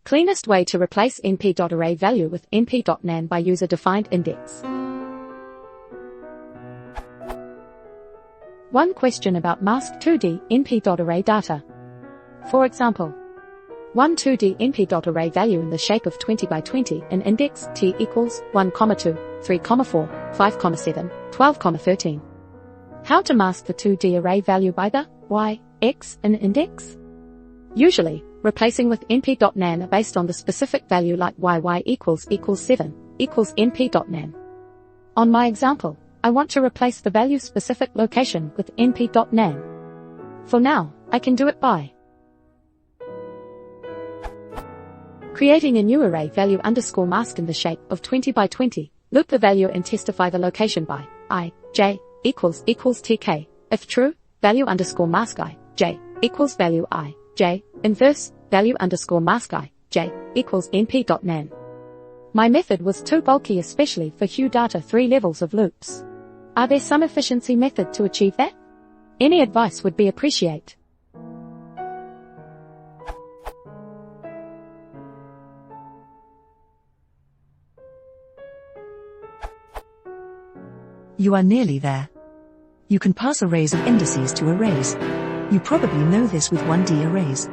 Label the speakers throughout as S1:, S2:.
S1: Cleanest way to replace Np.Array value with Np.Nan by user-defined index. One question about masked 2D Np.Array data. For example, one 2D Np.Array value in the shape of 20 by 20 in index t equals 1, 2, 3, 4, 5, 7, 12, 13. How to mask the 2D array value by the y, x in index? Usually, replacing with Np.Nan based on the specific value like y equals 7 equals Np.Nan. On my example, I want to replace the value specific location with Np.Nan. For now, I can do it by creating a new array value underscore mask in the shape of 20 by 20, loop the value and testify the location by I, j, equals tk. If true, value underscore mask I, j, equals value I, j, inverse, value underscore mask I, j, equals Np.Nan. My method was too bulky especially for Hue data 3 levels of loops. Are there some efficiency method to achieve that? Any advice would be appreciated.
S2: You are nearly there. You can pass arrays of indices to arrays. You probably know this with 1D arrays.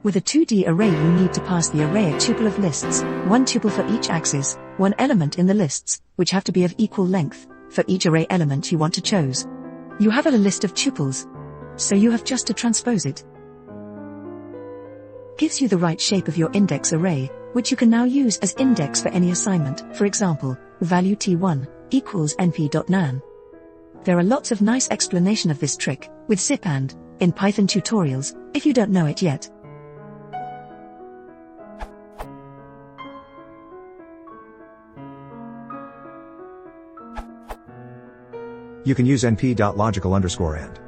S2: With a 2D array you need to pass the array a tuple of lists, one tuple for each axis, one element in the lists, which have to be of equal length, for each array element you want to choose. You have a list of tuples, so you have just to transpose it. Gives you the right shape of your index array, which you can now use as index for any assignment. For example, value t1 equals Np.Nan. There are lots of nice explanation of this trick, with zip and in Python tutorials, if you don't know it yet.
S3: You can use np.logical_and.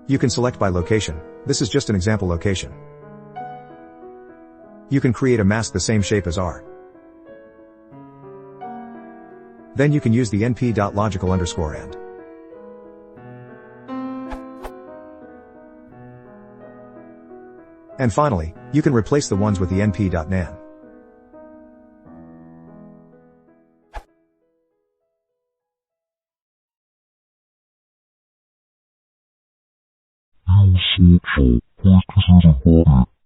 S3: You can select by location, this is just an example location. You can create a mask the same shape as R. Then you can use the np.logical_and. And finally, you can replace the ones with the np.Nan.
S4: 要写出或者是或者